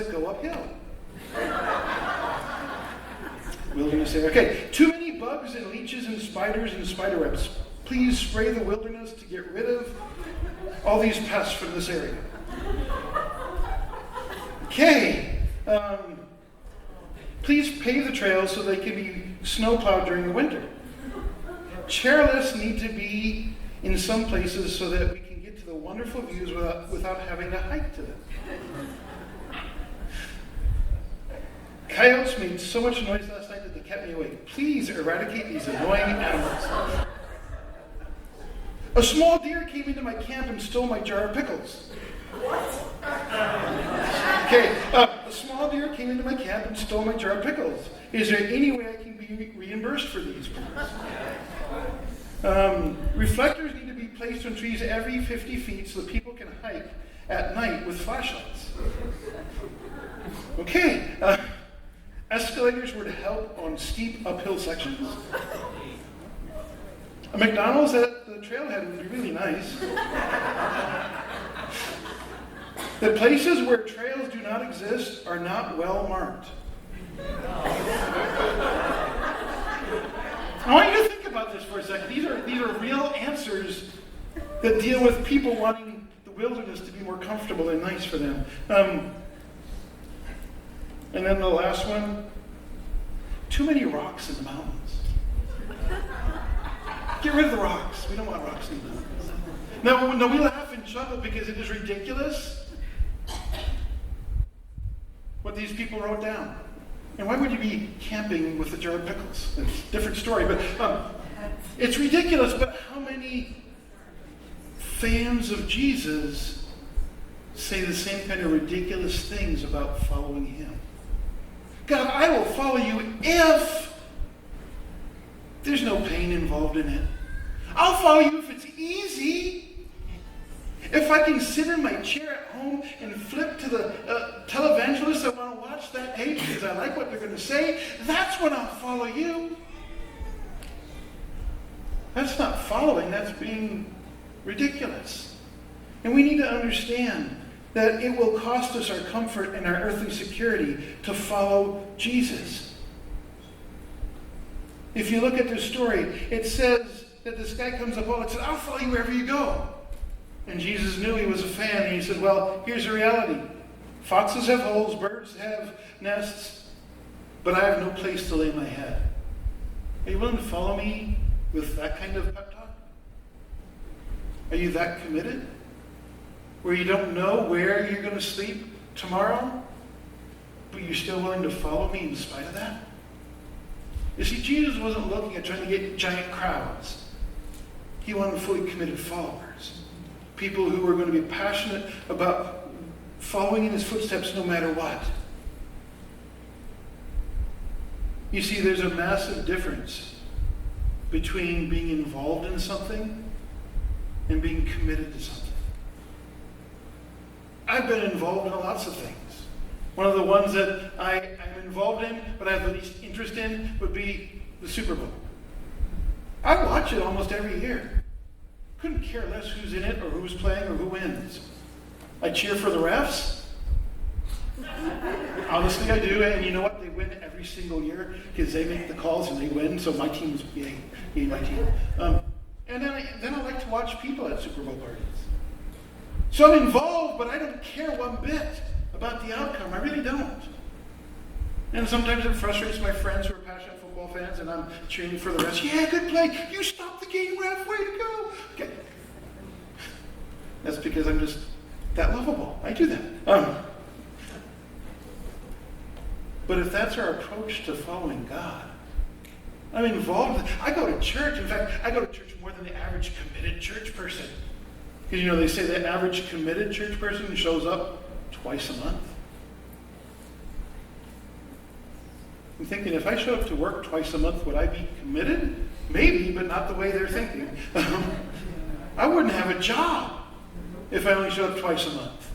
that go uphill. Wilderness area. Okay, too many bugs and leeches and spiders and spider webs. Please spray the wilderness to get rid of all these pests from this area. Okay, please pave the trails so they can be snow plowed during the winter. Chairlifts need to be in some places so that we can get to the wonderful views without having to hike to them. Coyotes made so much noise last night that they kept me awake. Please eradicate these annoying animals. A small deer came into my camp and stole my jar of pickles. Okay, a small deer came into my camp and stole my jar of pickles. Is there any way I can be reimbursed for these, please? Reflectors need to be placed on trees every 50 feet so that people can hike at night with flashlights. Okay, escalators were to help on steep uphill sections. A McDonald's at the trailhead would be really nice. The places where trails do not exist are not well marked. I want you to think about this for a second. These are real answers that deal with people wanting the wilderness to be more comfortable and nice for them. And then the last one, too many rocks in the mountains. Get rid of the rocks. We don't want rocks in the mountains. Now we laugh and chuckle because it is ridiculous what these people wrote down. And why would you be camping with a jar of pickles? It's a different story, but it's ridiculous. But how many fans of Jesus say the same kind of ridiculous things about following him? God, I will follow you if there's no pain involved in it. I'll follow you if it's easy. If I can sit in my chair at home and flip to the televangelist, I want to watch that page because I like what they're going to say, that's when I'll follow you. That's not following, that's being ridiculous. And we need to understand that it will cost us our comfort and our earthly security to follow Jesus. If you look at this story, it says that this guy comes up and says, I'll follow you wherever you go. And Jesus knew he was a fan, and he said, well, here's the reality. Foxes have holes, birds have nests, but I have no place to lay my head. Are you willing to follow me with that kind of pep talk? Are you that committed? Where you don't know where you're going to sleep tomorrow, but you're still willing to follow me in spite of that? You see, Jesus wasn't looking at trying to get giant crowds. He wanted fully committed followers. People who were going to be passionate about following in his footsteps no matter what. You see, there's a massive difference between being involved in something and being committed to something. I've been involved in lots of things. One of the ones that I'm involved in, but I have the least interest in, would be the Super Bowl. I watch it almost every year. Couldn't care less who's in it or who's playing or who wins. I cheer for the refs. Honestly, I do. And you know what? They win every single year because they make the calls and they win. So my team's yay, my team. And then I like to watch people at Super Bowl parties. So I'm involved, but I don't care one bit about the outcome. I really don't. And sometimes it frustrates my friends who are passionate football fans, and I'm cheering for the refs. Yeah, good play. You stopped the game, ref. Way to go. Okay. That's because I'm just that lovable. I do that. But if that's our approach to following God, I'm involved. I go to church. In fact, I go to church more than the average committed church person. Because, they say the average committed church person shows up twice a month. I'm thinking, if I showed up to work twice a month, would I be committed? Maybe, but not the way they're thinking. I wouldn't have a job if I only showed up twice a month.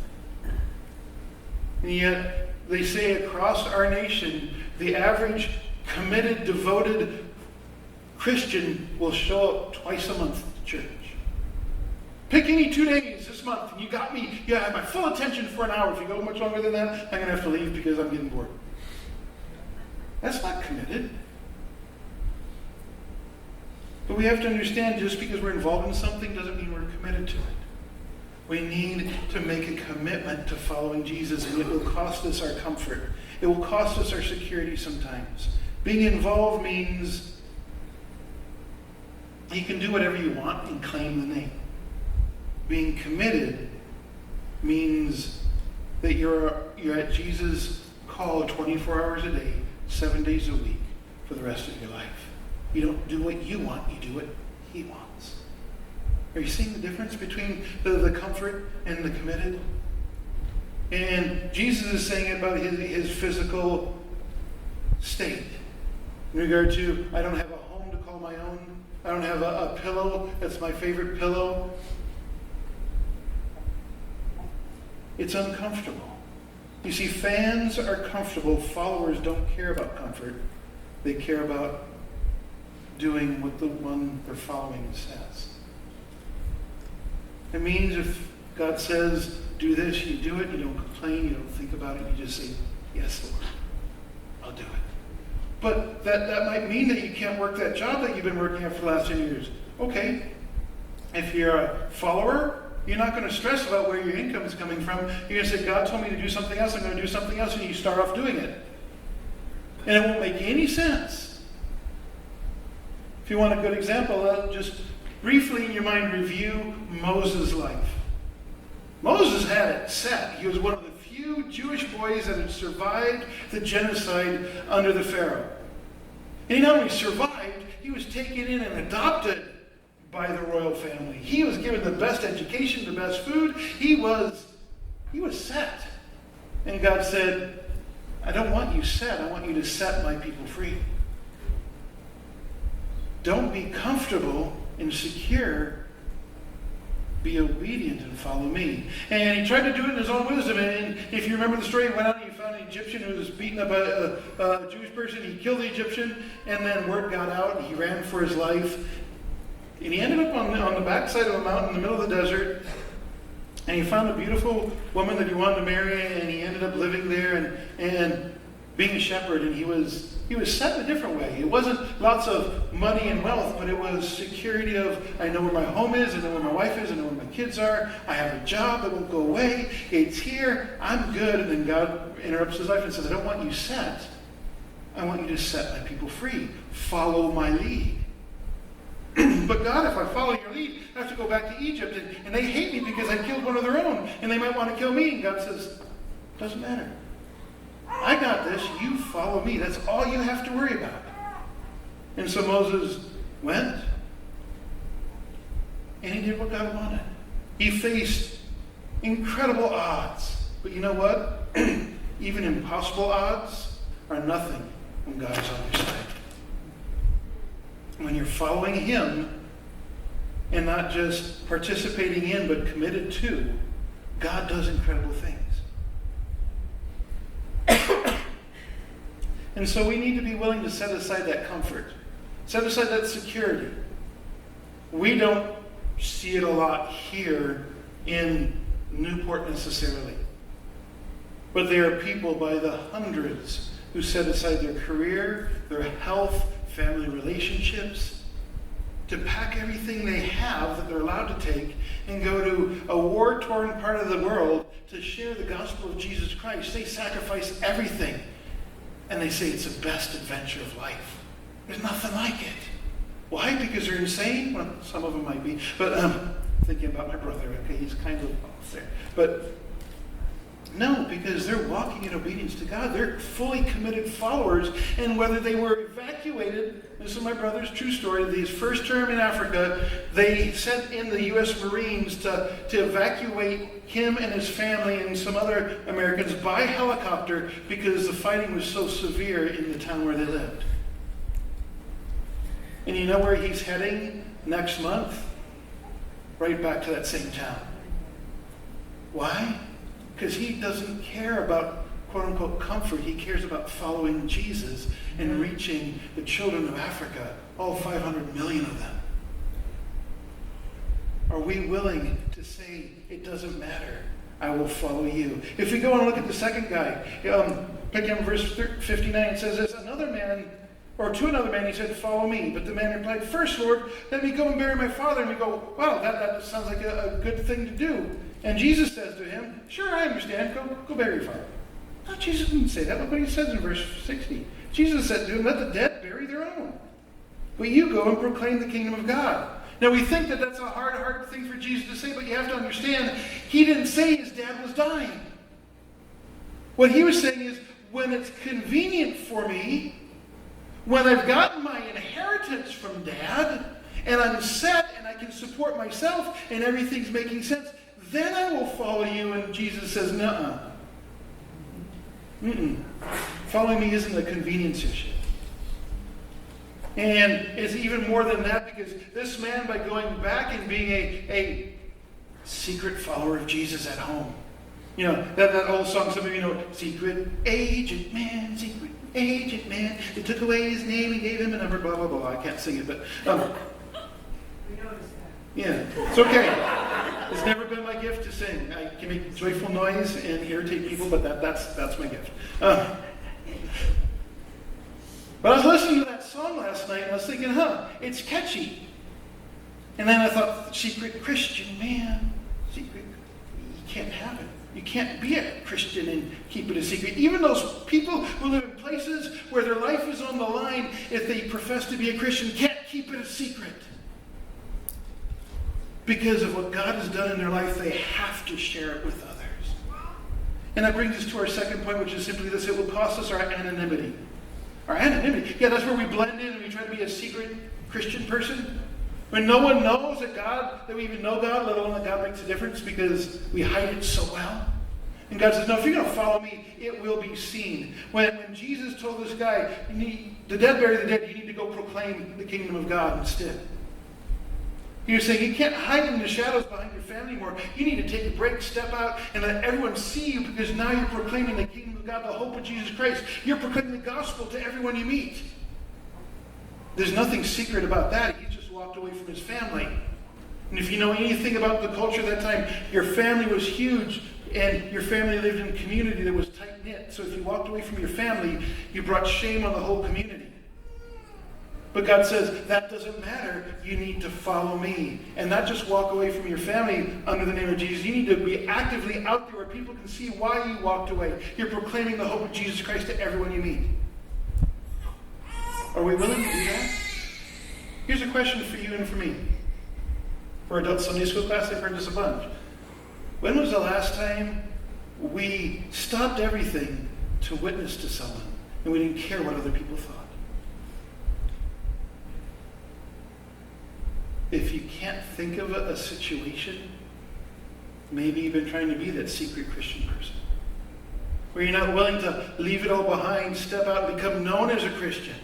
And yet, they say across our nation, the average committed, devoted Christian will show up twice a month to church. Pick any 2 days. This month, and you got me, you have my full attention for an hour. If you go much longer than that, I'm going to have to leave because I'm getting bored. That's not committed. But we have to understand just because we're involved in something doesn't mean we're committed to it. We need to make a commitment to following Jesus, and it will cost us our comfort. It will cost us our security sometimes. Being involved means you can do whatever you want and claim the name. Being committed means that you're at Jesus' call 24 hours a day, 7 days a week for the rest of your life. You don't do what you want, you do what he wants. Are you seeing the difference between the comfort and the committed? And Jesus is saying about his physical state. In regard to, I don't have a home to call my own. I don't have a pillow that's my favorite pillow. It's uncomfortable. You see, fans are comfortable. Followers don't care about comfort. They care about doing what the one they're following says. It means if God says, do this, you do it, you don't complain, you don't think about it, you just say, yes, Lord, I'll do it. But that might mean that you can't work that job that you've been working at for the last 10 years. Okay. If you're a follower, you're not going to stress about where your income is coming from. You're going to say, God told me to do something else, I'm going to do something else, and you start off doing it. And it won't make any sense. If you want a good example, just briefly in your mind review Moses' life. Moses had it set. He was one of the few Jewish boys that had survived the genocide under the Pharaoh. And he not only survived, he was taken in and adopted by the royal family. He was given the best education, the best food. He was set. And God said, I don't want you set. I want you to set my people free. Don't be comfortable and secure. Be obedient and follow me. And he tried to do it in his own wisdom. And if you remember the story, he went out and he found an Egyptian who was beating up a Jewish person. He killed the Egyptian, and then word got out, and he ran for his life. And he ended up on the backside of a mountain in the middle of the desert. And he found a beautiful woman that he wanted to marry, and he ended up living there and being a shepherd. And he was set in a different way. It wasn't lots of money and wealth, but it was security of, I know where my home is, I know where my wife is, I know where my kids are, I have a job that won't go away, it's here, I'm good. And then God interrupts his life and says, I don't want you set. I want you to set my people free. Follow my lead. But God, if I follow your lead, I have to go back to Egypt, and they hate me because I killed one of their own, and they might want to kill me. And God says, doesn't matter. I got this. You follow me. That's all you have to worry about. And so Moses went, and he did what God wanted. He faced incredible odds. But you know what? Even impossible odds are nothing when God's on your side. When you're following him and not just participating in but committed to, God does incredible things. And so we need to be willing to set aside that comfort. Set aside that security. We don't see it a lot here in Newport necessarily. But there are people by the hundreds who set aside their career, their health, family relationships, to pack everything they have that they're allowed to take and go to a war-torn part of the world to share the gospel of Jesus Christ. They sacrifice everything. And they say it's the best adventure of life. There's nothing like it. Why? Because they're insane? Well, some of them might be. But thinking about my brother, okay, he's kind of off there. But no, because they're walking in obedience to God. They're fully committed followers. And whether they were evacuated, this is my brother's true story, his first term in Africa, they sent in the U.S. Marines to evacuate him and his family and some other Americans by helicopter because the fighting was so severe in the town where they lived. And you know where he's heading next month? Right back to that same town. Why? Because he doesn't care about quote-unquote comfort. He cares about following Jesus and reaching the children of Africa, all 500 million of them. Are we willing to say, it doesn't matter, I will follow you? If we go and look at the second guy, picking up verse 59, it says this, to another man he said, follow me. But the man replied, first, Lord, let me go and bury my father. And we go, wow, that sounds like a good thing to do. And Jesus says to him, sure, I understand, go bury your father. No, Jesus didn't say that. Look what he says in verse 60. Jesus said to him, let the dead bury their own. But you go and proclaim the kingdom of God. Now we think that that's a hard thing for Jesus to say, but you have to understand, he didn't say his dad was dying. What he was saying is, when it's convenient for me, when I've gotten my inheritance from Dad, and I'm set and I can support myself and everything's making sense, then I will follow you. And Jesus says, nuh-uh. Following me isn't a convenience issue. And it's even more than that, because this man, by going back and being a secret follower of Jesus at home. You know, that old song, some of you know, secret agent man, secret agent man. They took away his name and gave him a number, blah, blah, blah. I can't sing it, but... we noticed that. Yeah, it's okay. It's never been my gift to sing. I can make joyful noise and irritate people, but that's my gift. But I was listening to that song last night, and I was thinking, it's catchy. And then I thought, secret Christian man, secret, you can't have it. You can't be a Christian and keep it a secret. Even those people who live in places where their life is on the line, if they profess to be a Christian, can't keep it a secret. Because of what God has done in their life, they have to share it with others. And that brings us to our second point, which is simply this: it will cost us our anonymity. Our anonymity. Yeah, that's where we blend in and we try to be a secret Christian person. When no one knows that we even know God, let alone that God makes a difference, because we hide it so well. And God says, no, if you're going to follow me, it will be seen. When Jesus told this guy, the dead bury the dead, you need to go proclaim the kingdom of God instead. He was saying, you can't hide in the shadows behind your family anymore. You need to take a break, step out, and let everyone see you, because now you're proclaiming the kingdom of God, the hope of Jesus Christ. You're proclaiming the gospel to everyone you meet. There's nothing secret about that. He just walked away from his family. And if you know anything about the culture at that time, your family was huge, and your family lived in a community that was tight-knit. So if you walked away from your family, you brought shame on the whole community. But God says, that doesn't matter. You need to follow me. And not just walk away from your family under the name of Jesus. You need to be actively out there where people can see why you walked away. You're proclaiming the hope of Jesus Christ to everyone you meet. Are we willing to do that? Here's a question for you and for me. For adult Sunday school class, I've heard this a bunch. When was the last time we stopped everything to witness to someone and we didn't care what other people thought? If you can't think of a situation, maybe you've been trying to be that secret Christian person, where you're not willing to leave it all behind, step out, and become known as a Christian.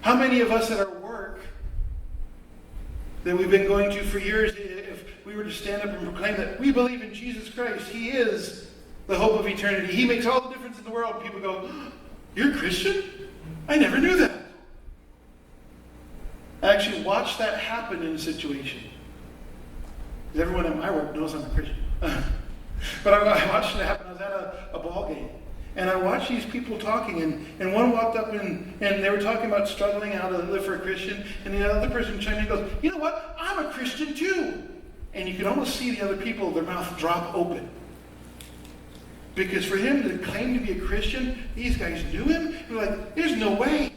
How many of us at our work that we've been going to for years, if we were to stand up and proclaim that we believe in Jesus Christ, He is the hope of eternity, He makes all the difference in the world, people go, you're a Christian? I never knew that. I actually watched that happen in a situation. Because everyone at my work knows I'm a Christian. But I watched it happen. I was at a ball game. And I watched these people talking. And one walked up and they were talking about struggling how to live for a Christian. And the other person chimed in and goes, you know what? I'm a Christian too. And you could almost see the other people, their mouth drop open. Because for him to claim to be a Christian, these guys knew him. They're like, there's no way.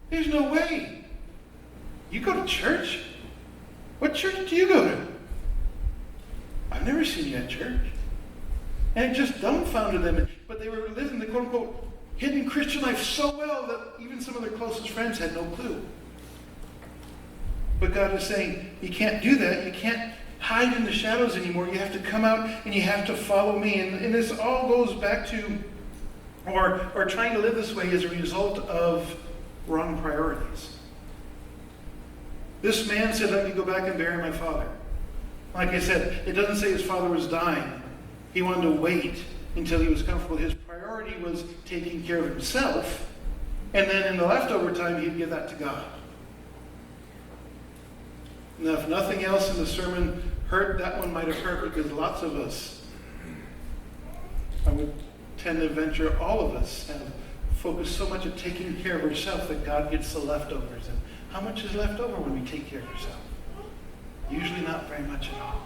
There's no way. You go to church? What church do you go to? I've never seen you at church. And it just dumbfounded them. But they were living the quote-unquote hidden Christian life so well that even some of their closest friends had no clue. But God is saying, you can't do that. You can't hide in the shadows anymore. You have to come out and you have to follow me. And this all goes back to, or trying to live this way as a result of wrong priorities. This man said, let me go back and bury my father. Like I said, it doesn't say his father was dying. He wanted to wait until he was comfortable. His priority was taking care of himself, and then in the leftover time, he'd give that to God. Now, if nothing else in the sermon hurt that one might have hurt, because lots of us, I would tend to venture all of us, have focused so much on taking care of ourselves that God gets the leftovers. And how much is left over when we take care of ourselves? Usually not very much at all.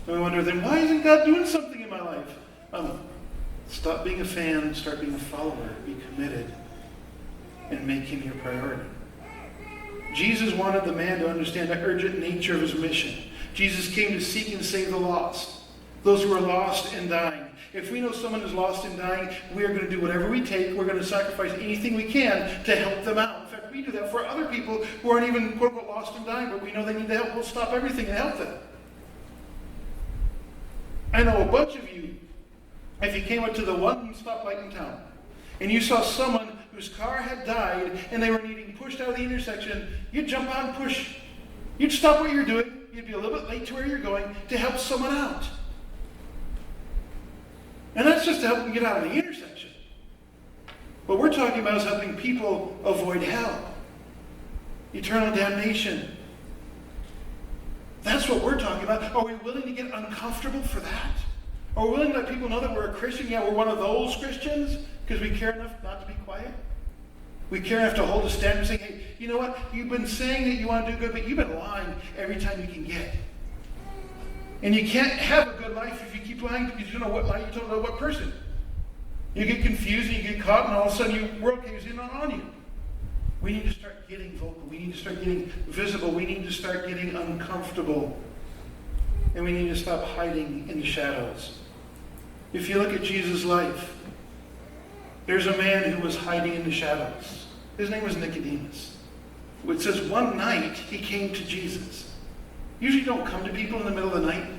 And we wonder, then why isn't God doing something in my life? Stop being a fan, start being a follower, be committed, and make him your priority. Jesus wanted the man to understand the urgent nature of his mission. Jesus came to seek and save the lost, those who are lost and dying. If we know someone is lost and dying, we are going to do whatever we take. We're going to sacrifice anything we can to help them out. In fact, we do that for other people who aren't even, quote unquote, lost and dying, but we know they need the help. We'll stop everything and help them. I know a bunch of you, if you came up to the one stoplight in town and you saw someone whose car had died and they were needing pushed out of the intersection, you'd jump out and push. You'd stop what you're doing. You'd be a little bit late to where you're going to help someone out. And that's just to help them get out of the intersection. What we're talking about is helping people avoid hell, eternal damnation. That's what we're talking about. Are we willing to get uncomfortable for that? Are we willing to let people know that we're a Christian? Yeah, we're one of those Christians because we care enough not to be quiet. We care enough to hold a stand and say, hey, you know what? You've been saying that you want to do good, but you've been lying every time you can get. And you can't have a good life if you keep lying because you don't know what lie, you don't know what person. You get confused and you get caught, and all of a sudden your world caves in on you. We need to start getting vocal. We need to start getting visible. We need to start getting uncomfortable. And we need to stop hiding in the shadows. If you look at Jesus' life, there's a man who was hiding in the shadows. His name was Nicodemus. It says one night he came to Jesus. Usually you don't come to people in the middle of the night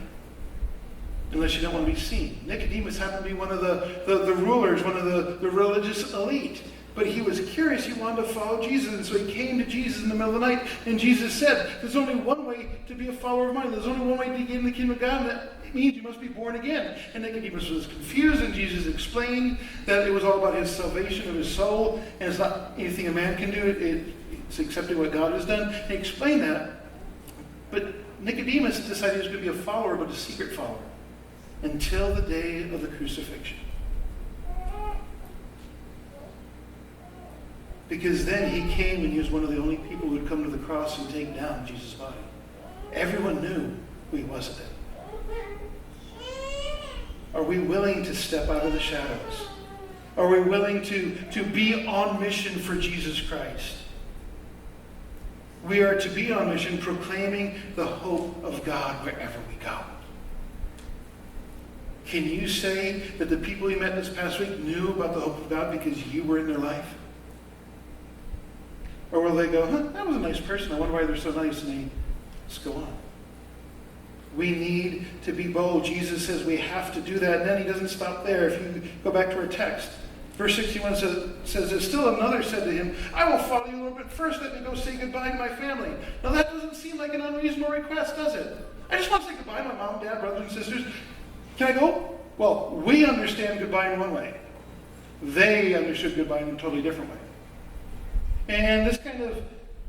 unless you don't want to be seen. Nicodemus happened to be one of the rulers, one of the religious elite. But he was curious. He wanted to follow Jesus. And so he came to Jesus in the middle of the night. And Jesus said, there's only one way to be a follower of mine. There's only one way to get in the kingdom of God. And that means you must be born again. And Nicodemus was confused. And Jesus explained that it was all about his salvation of his soul. And it's not anything a man can do. It's accepting what God has done. And he explained that. But Nicodemus decided he was going to be a follower, but a secret follower, until the day of the crucifixion. Because then he came and he was one of the only people who would come to the cross and take down Jesus' body. Everyone knew who he was then. Are we willing to step out of the shadows? Are we willing to be on mission for Jesus Christ? We are to be on mission proclaiming the hope of God wherever we go. Can you say that the people you met this past week knew about the hope of God because you were in their life? Or will they go, that was a nice person. I wonder why they're so nice. And they just go on. We need to be bold. Jesus says we have to do that. And then he doesn't stop there. If you go back to our text, verse 61 says that still another said to him, I will follow you a little bit. First, let me go say goodbye to my family. Now that doesn't seem like an unreasonable request, does it? I just want to say goodbye to my mom, dad, brothers and sisters. Can I go? Well, we understand goodbye in one way. They understood goodbye in a totally different way. And this kind of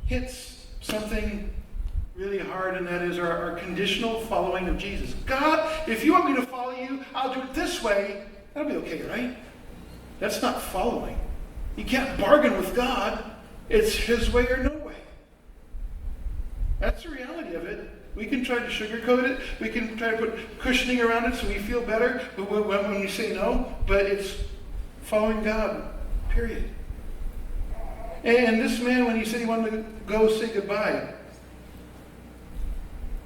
hits something really hard, and that is our conditional following of Jesus. God, if you want me to follow you, I'll do it this way. That'll be okay, right? That's not following. You can't bargain with God. It's his way or no way. That's the reality of it. We can try to sugarcoat it. We can try to put cushioning around it so we feel better when we say no. But it's following God, period. And this man, when he said he wanted to go say goodbye,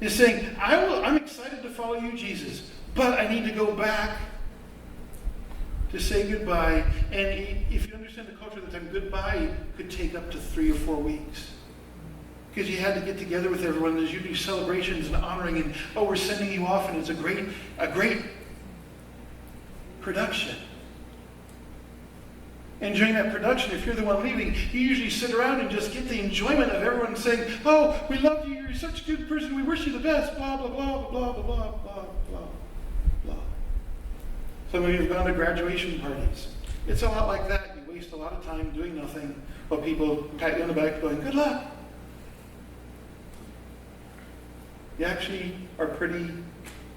is saying, I'm excited to follow you, Jesus, but I need to go back to say goodbye. And if you understand the culture of the time, goodbye could take up to 3 or 4 weeks. Because you had to get together with everyone. There's usually celebrations and honoring, and we're sending you off, and it's a great production. And during that production, if you're the one leaving, you usually sit around and just get the enjoyment of everyone saying, oh, we love you, you're such a good person, we wish you the best, blah, blah, blah, blah, blah, blah, blah, blah, blah. Some of you have gone to graduation parties. It's a lot like that. You waste a lot of time doing nothing while people pat you on the back going, good luck. you actually are pretty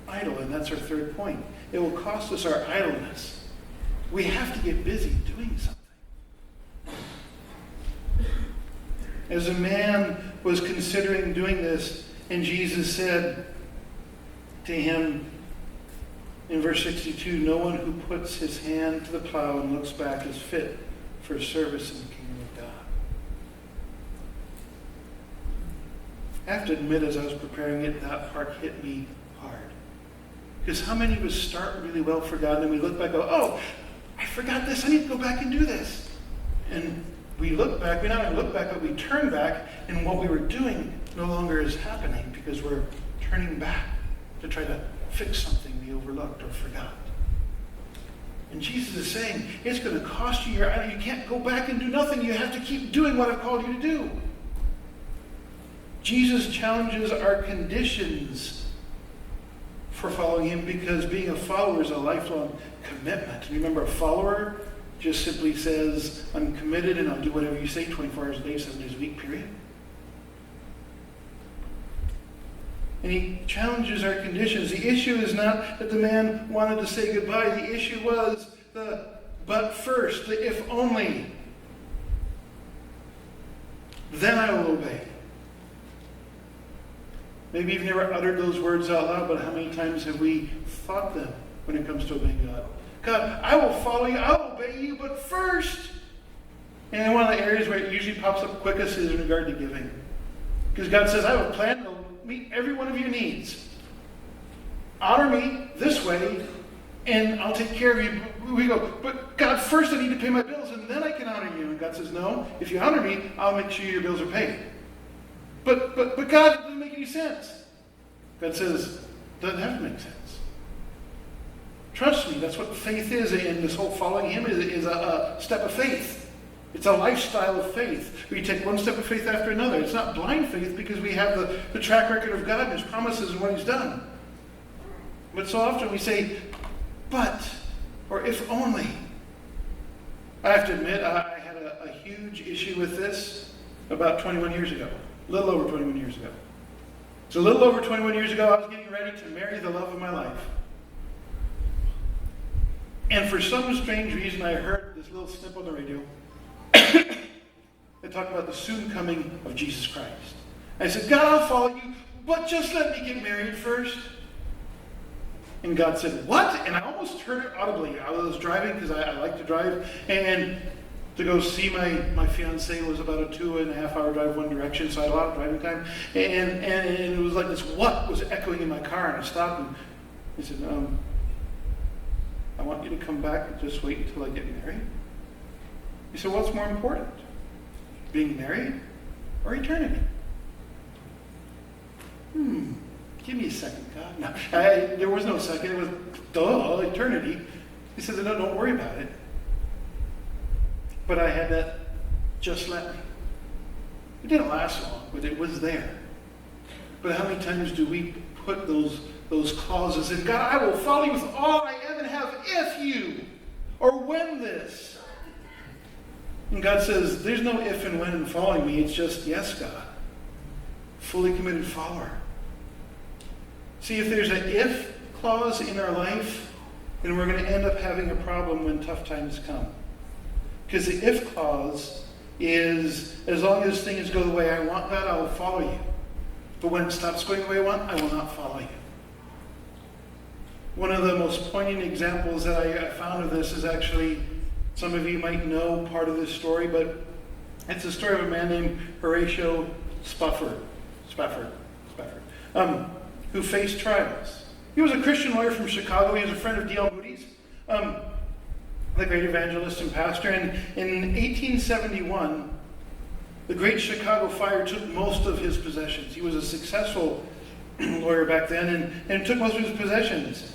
idle, and that's our third point. It will cost us our idleness. We have to get busy doing something. As a man was considering doing this, and Jesus said to him in verse 62, "No one who puts his hand to the plow and looks back is fit for service in the kingdom of God." I have to admit, as I was preparing it, that part hit me hard. Because how many of us start really well for God, and then we look back and go, "Oh, I forgot this. I need to go back and do this." And we look back, we not only look back, but we turn back, and what we were doing no longer is happening because we're turning back to try to fix something we overlooked or forgot. And Jesus is saying, it's going to cost you your idol. You can't go back and do nothing. You have to keep doing what I've called you to do. Jesus challenges our conditions for following him because being a follower is a lifelong commitment. Remember, a follower just simply says, I'm committed and I'll do whatever you say 24 hours a day, 7 days a week, period. And he challenges our conditions. The issue is not that the man wanted to say goodbye. The issue was the but first, the if only. Then I will obey. Maybe you've never uttered those words out loud, but how many times have we thought them when it comes to obeying God? God, I will follow you, I will obey you, but first. And one of the areas where it usually pops up quickest is in regard to giving. Because God says, I have a plan to meet every one of your needs. Honor me this way, and I'll take care of you. We go, but God, first I need to pay my bills, and then I can honor you. And God says, no, if you honor me, I'll make sure your bills are paid. But God, it doesn't make any sense. God says, it doesn't have to make sense. Trust me, that's what faith is, and this whole following him is a step of faith. It's a lifestyle of faith. We take one step of faith after another. It's not blind faith because we have the track record of God and his promises and what he's done. But so often we say, but, or if only. I have to admit, I had a huge issue with this about 21 years ago. A little over 21 years ago. So a little over 21 years ago, I was getting ready to marry the love of my life. And for some strange reason, I heard this little snip on the radio. They talked about the soon coming of Jesus Christ. I said, God, I'll follow you, but just let me get married first. And God said, what? And I almost heard it audibly. I was driving because I like to drive. And to go see my fiancée was about a 2.5 hour drive one direction, so I had a lot of driving time. And it was like this what was echoing in my car, and I stopped and he said, I want you to come back and just wait until I get married. He said, what's more important? Being married or eternity? Give me a second, God. No, there was no second. It was, eternity. He said, no, don't worry about it. But I had that, just let me. It didn't last long, but it was there. But how many times do we put those clauses in? God, I will follow you with all I am and have if you, or when this. And God says, there's no if and when in following me. It's just, yes, God. Fully committed follower. See, if there's an if clause in our life, then we're going to end up having a problem when tough times come. Because the if clause is, as long as things go the way I want, God, I will follow you. But when it stops going the way I want, I will not follow you. One of the most poignant examples that I found of this is actually, some of you might know part of this story, but it's the story of a man named Horatio Spafford, who faced trials. He was a Christian lawyer from Chicago. He was a friend of D.L. Moody's, the great evangelist and pastor. And in 1871, the Great Chicago Fire took most of his possessions. He was a successful lawyer back then and took most of his possessions.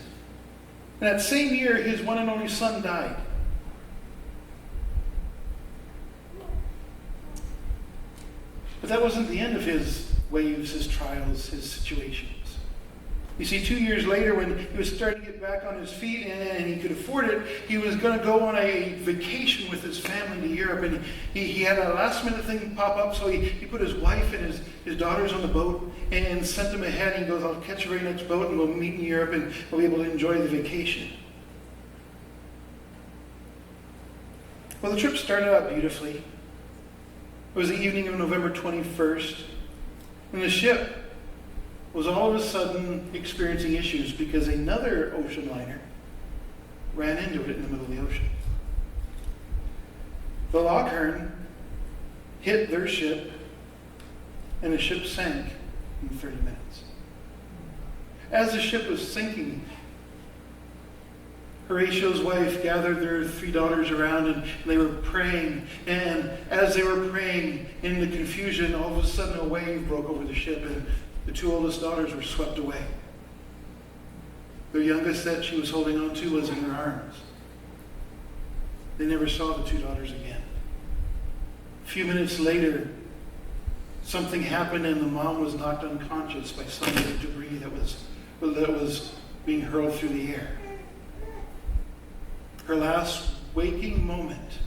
And that same year, his one and only son died. But that wasn't the end of his waves, his trials, his situations. You see, 2 years later, when he was starting to get back on his feet and he could afford it, he was going to go on a vacation vacation with his family to Europe, and he had a last-minute thing pop up, so he put his wife and his daughters on the boat and sent them ahead. He goes, I'll catch the very next boat, and we'll meet in Europe, and we'll be able to enjoy the vacation. Well, the trip started out beautifully. It was the evening of November 21st, and the ship was all of a sudden experiencing issues because another ocean liner ran into it in the middle of the ocean. The Lochern hit their ship, and the ship sank in 30 minutes. As the ship was sinking, Horatio's wife gathered their 3 daughters around, and they were praying. And as they were praying, in the confusion, all of a sudden a wave broke over the ship, and the 2 oldest daughters were swept away. Their youngest that she was holding on to was in her arms. They never saw the 2 daughters again. A few minutes later, something happened, and the mom was knocked unconscious by some of the debris that was being hurled through the air. Her last waking moment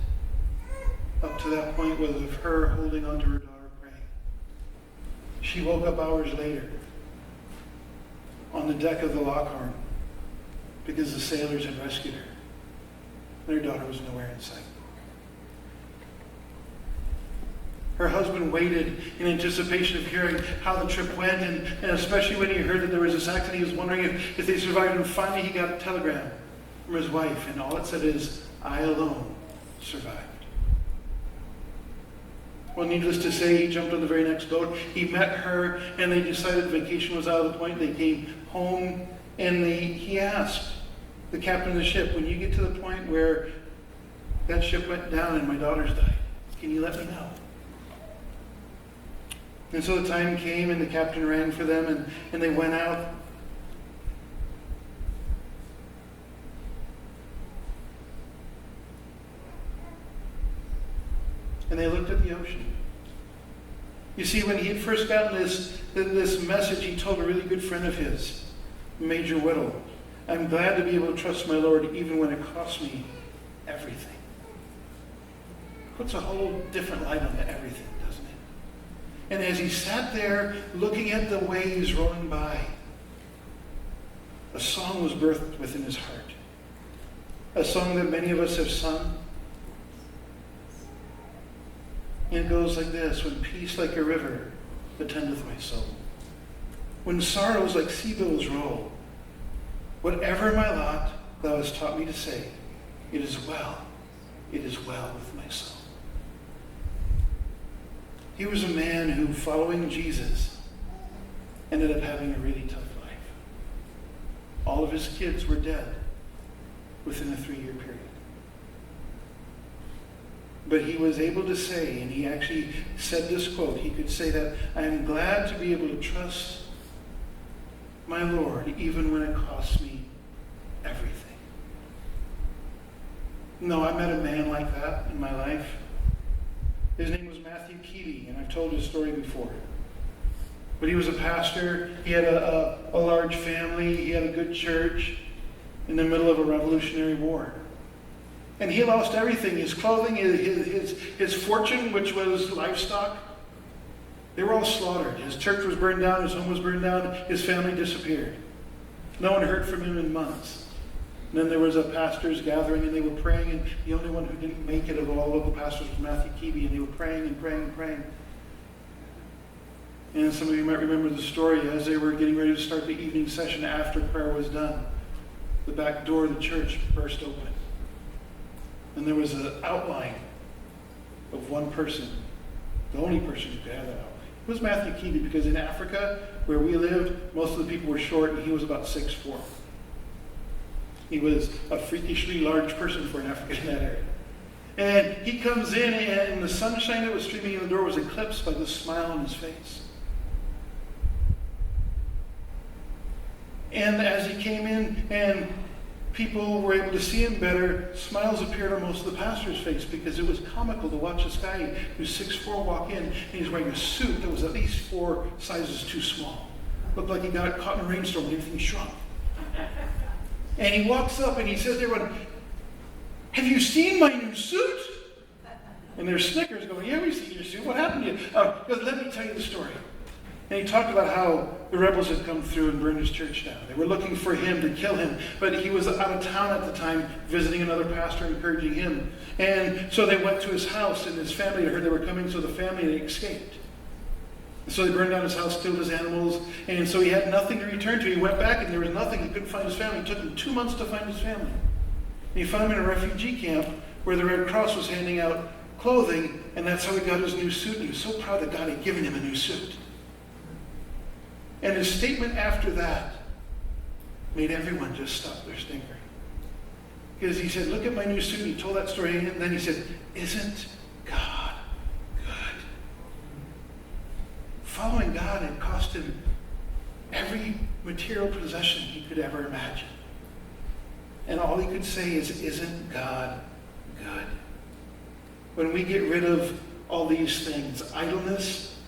up to that point was of her holding onto her daughter praying. She woke up hours later on the deck of the Lochern because the sailors had rescued her. And her daughter was nowhere in sight. Her husband waited in anticipation of hearing how the trip went, and especially when he heard that there was this accident, he was wondering if they survived. And finally he got a telegram from his wife, and all it said is, I alone survived. Well, needless to say, he jumped on the very next boat. He met her, and they decided vacation was out of the point. They came home, and he asked the captain of the ship, when you get to the point where that ship went down and my daughters died, can you let me know? And so the time came, and the captain rang for them, and they went out. And they looked at the ocean. You see, when he had first gotten this message, he told a really good friend of his, Major Whittle, I'm glad to be able to trust my Lord even when it costs me everything. Puts a whole different light on that everything, doesn't it? And as he sat there looking at the waves rolling by, a song was birthed within his heart. A song that many of us have sung. And it goes like this: when peace like a river attendeth my soul, when sorrows like sea billows roll, whatever my lot thou hast taught me to say, it is well with my soul. He was a man who, following Jesus, ended up having a really tough life. All of his kids were dead within a 3-year period. But he was able to say, and he actually said this quote, he could say that, I am glad to be able to trust my Lord even when it costs me everything. No, I met a man like that in my life. His name was Matthew Keeley, and I've told his story before. But he was a pastor. He had a large family. He had a good church in the middle of a Revolutionary War. And he lost everything, his clothing, his fortune, which was livestock. They were all slaughtered. His church was burned down, his home was burned down, his family disappeared. No one heard from him in months. And then there was a pastor's gathering, and they were praying, and the only one who didn't make it of all local pastors was Matthew Keeley, and they were praying and praying and praying. And some of you might remember the story as they were getting ready to start the evening session after prayer was done. The back door of the church burst open. And there was an outline of one person, the only person who could have that outline. It was Matthew Keeley, because in Africa, where we lived, most of the people were short, and he was about 6'4". He was a freakishly large person for an African in that area. And he comes in, and the sunshine that was streaming in the door was eclipsed by the smile on his face. And as he came in, and people were able to see him better, smiles appeared on most of the pastor's face, because it was comical to watch this guy who's 6'4" walk in, and he's wearing a suit that was at least 4 sizes too small. Looked like he got caught in a rainstorm and everything shrunk. And he walks up and he says to everyone, have you seen my new suit? And there's snickers going, yeah, we see your suit. What happened to you? He goes, let me tell you the story. And he talked about how the rebels had come through and burned his church down. They were looking for him to kill him, but he was out of town at the time, visiting another pastor, encouraging him. And so they went to his house, and his family heard they were coming, so the family escaped. And so they burned down his house, killed his animals, and so he had nothing to return to. He went back, and there was nothing. He couldn't find his family. It took him 2 months to find his family. And he found him in a refugee camp where the Red Cross was handing out clothing, and that's how he got his new suit. And he was so proud that God had given him a new suit. And his statement after that made everyone just stop their snickering. Because he said, look at my new suit. And he told that story, and then he said, isn't God good? Following God had cost him every material possession he could ever imagine. And all he could say is, isn't God good? When we get rid of all these things, idleness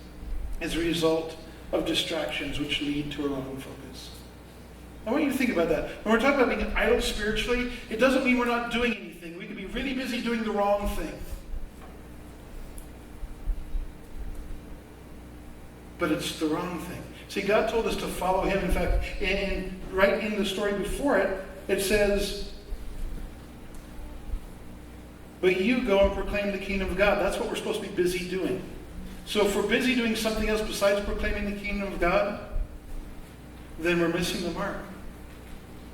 is a result of distractions which lead to a wrong focus. I want you to think about that. When we're talking about being idle spiritually, it doesn't mean we're not doing anything. We could be really busy doing the wrong thing. But it's the wrong thing. See, God told us to follow him. In fact, right in the story before it, it says, but you go and proclaim the kingdom of God. That's what we're supposed to be busy doing. So if we're busy doing something else besides proclaiming the kingdom of God, then we're missing the mark.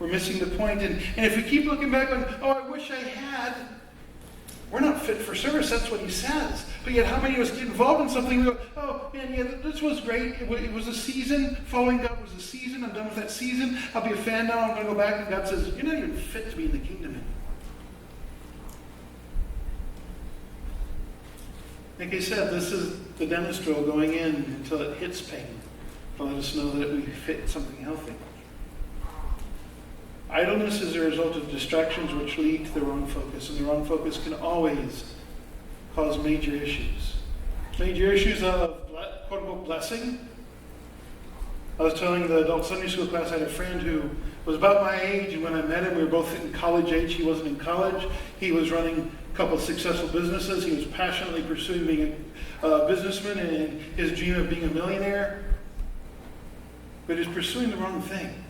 We're missing the point. And if we keep looking back on, oh, I wish I had, we're not fit for service. That's what he says. But yet how many of us get involved in something, we go, oh, man, yeah, this was great. It was a season. Following God was a season. I'm done with that season. I'll be a fan now. I'm going to go back. And God says, you're not even fit to be in the kingdom anymore. Like I said, this is the dentist drill going in until it hits pain to let us know that we fit something healthy. Idleness is a result of distractions which lead to the wrong focus, and the wrong focus can always cause major issues. Major issues of quote-unquote blessing. I was telling the adult Sunday school class, I had a friend who was about my age, and when I met him, we were both in college age. He wasn't in college. He was running a couple of successful businesses. He was passionately pursuing being a businessman and his dream of being a millionaire. But he was pursuing the wrong thing.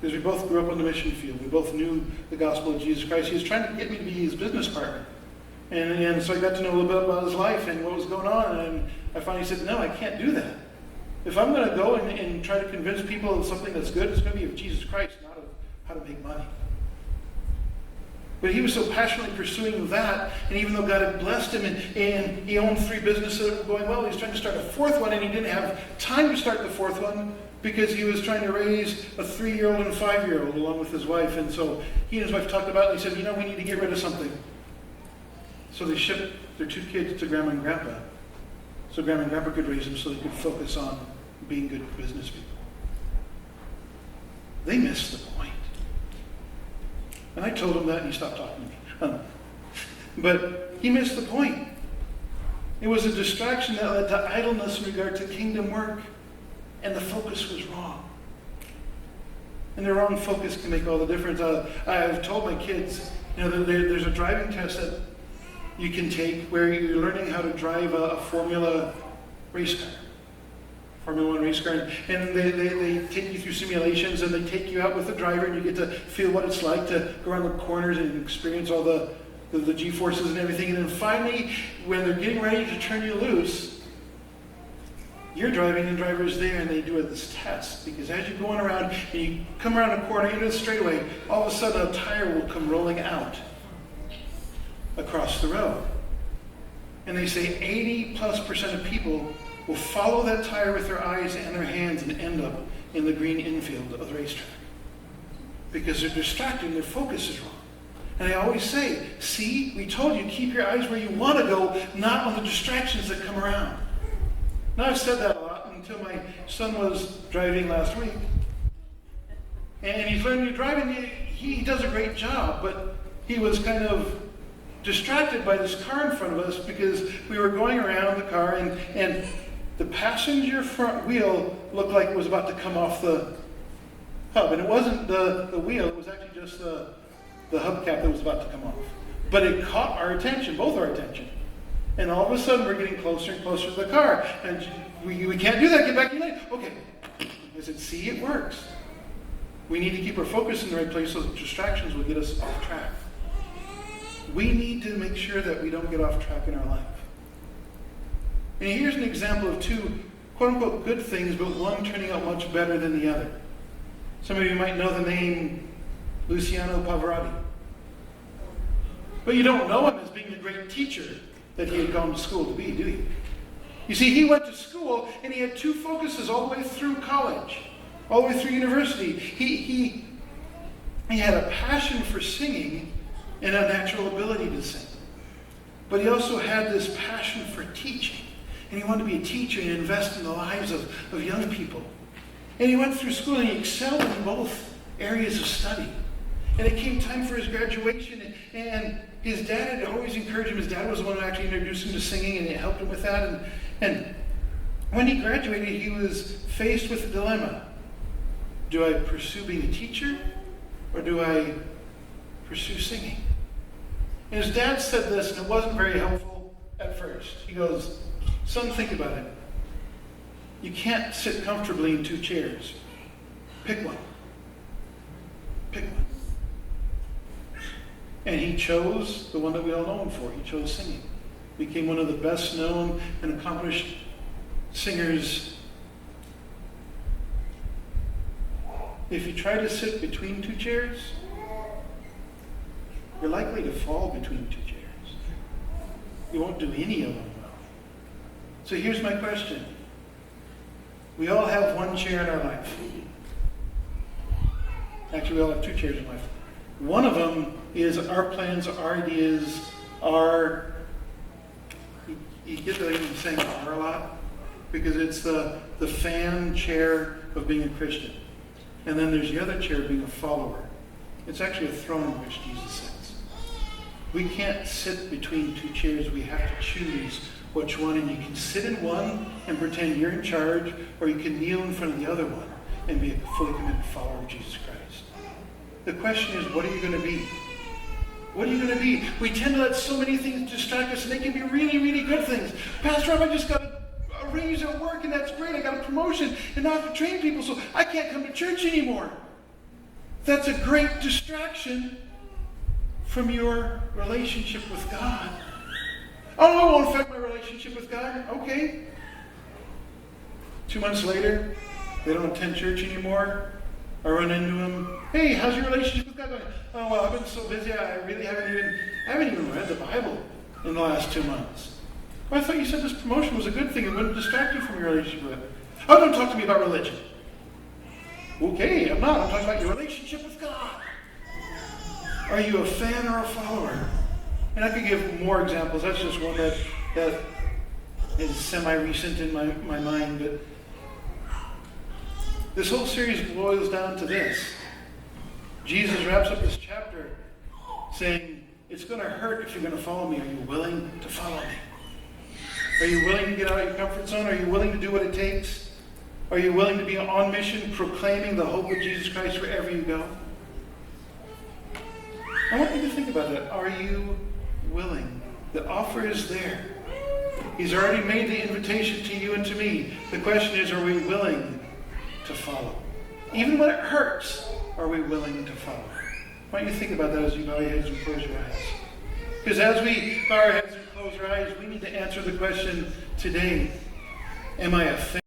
Because we both grew up on the mission field. We both knew the gospel of Jesus Christ. He was trying to get me to be his business partner. And so I got to know a little bit about his life and what was going on. And I finally said, no, I can't do that. If I'm going to go and try to convince people of something that's good, it's going to be of Jesus Christ, not of how to make money. But he was so passionately pursuing that, and even though God had blessed him and he owned 3 businesses that were going well, he was trying to start a 4th one, and he didn't have time to start the 4th one because he was trying to raise a 3-year-old and a 5-year-old along with his wife. And so he and his wife talked about it, and he said, we need to get rid of something. So they shipped their 2 kids to Grandma and Grandpa, so Grandma and Grandpa could raise them so they could focus on being good business people. They missed the point. And I told him that, and he stopped talking to me. But he missed the point. It was a distraction that led to idleness in regard to kingdom work, and the focus was wrong. And the wrong focus can make all the difference. I've told my kids, there's a driving test that you can take where you're learning how to drive a Formula race car. Formula One race car. And they take you through simulations, and they take you out with the driver, and you get to feel what it's like to go around the corners and experience all the G-forces and everything. And then finally, when they're getting ready to turn you loose, you're driving and the driver's there, and they do this test. Because as you're going around and you come around a corner into the straightaway, all of a sudden a tire will come rolling out across the road. And they say 80+% of people will follow that tire with their eyes and their hands and end up in the green infield of the racetrack. Because they're distracted and their focus is wrong. And I always say, see, we told you, keep your eyes where you want to go, not on the distractions that come around. Now, I've said that a lot until my son was driving last week. And he's learning to drive, and he does a great job, but he was kind of distracted by this car in front of us because we were going around the car, and the passenger front wheel looked like it was about to come off the hub. And it wasn't the wheel, it was actually just the hubcap that was about to come off. But it caught our attention, both our attention. And all of a sudden, we're getting closer and closer to the car. And we can't do that. Get back in lane. Okay. I said, see, it works. We need to keep our focus in the right place so that distractions will get us off track. We need to make sure that we don't get off track in our life. And here's an example of two, quote-unquote, good things, but one turning out much better than the other. Some of you might know the name Luciano Pavarotti. But you don't know him as being the great teacher that he had gone to school to be, do you? You see, he went to school and he had two focuses all the way through college, all the way through university. He had a passion for singing and a natural ability to sing. But he also had this passion for teaching. And he wanted to be a teacher and invest in the lives of young people. And he went through school and he excelled in both areas of study. And it came time for his graduation, and his dad had always encouraged him. His dad was the one who actually introduced him to singing, and it helped him with that. And when he graduated, he was faced with a dilemma. Do I pursue being a teacher, or do I pursue singing? And his dad said this, and it wasn't very helpful at first. He goes, son, think about it. You can't sit comfortably in two chairs. Pick one. Pick one. And he chose the one that we all know him for. He chose singing. Became one of the best known and accomplished singers. If you try to sit between two chairs, you're likely to fall between two chairs. You won't do any of them well. So here's my question. We all have one chair in our life. Actually, we all have two chairs in life. One of them is our plans, our ideas, our... You get that I'm saying "our" a lot? Because it's the fan chair of being a Christian. And then there's the other chair of being a follower. It's actually a throne in which Jesus sits. We can't sit between two chairs. We have to choose which one. And you can sit in one and pretend you're in charge, or you can kneel in front of the other one and be a fully committed follower of Jesus Christ. The question is, what are you going to be? What are you going to be? We tend to let so many things distract us, and they can be really, really good things. Pastor Rob, I just got a raise at work, and that's great. I got a promotion, and now I have to train people, so I can't come to church anymore. That's a great distraction from your relationship with God. Oh, it won't affect my relationship with God. Okay. 2 months later, they don't attend church anymore. I run into them. Hey, how's your relationship with God going? Oh, well, I've been so busy. I really haven't even read the Bible in the last 2 months. Well, I thought you said this promotion was a good thing. It wouldn't distract you from your relationship with it. Oh, don't talk to me about religion. Okay, I'm not. I'm talking about your relationship with God. Are you a fan or a follower? And I could give more examples. That's just one that is semi-recent in my mind. But this whole series boils down to this. Jesus wraps up this chapter saying, it's going to hurt if you're going to follow me. Are you willing to follow me? Are you willing to get out of your comfort zone? Are you willing to do what it takes? Are you willing to be on mission, proclaiming the hope of Jesus Christ wherever you go? I want you to think about that. Are you willing? The offer is there. He's already made the invitation to you and to me. The question is, are we willing to follow? Even when it hurts, are we willing to follow? Why don't you think about that as you bow your heads and close your eyes? Because as we bow our heads and close our eyes, we need to answer the question today, am I a fan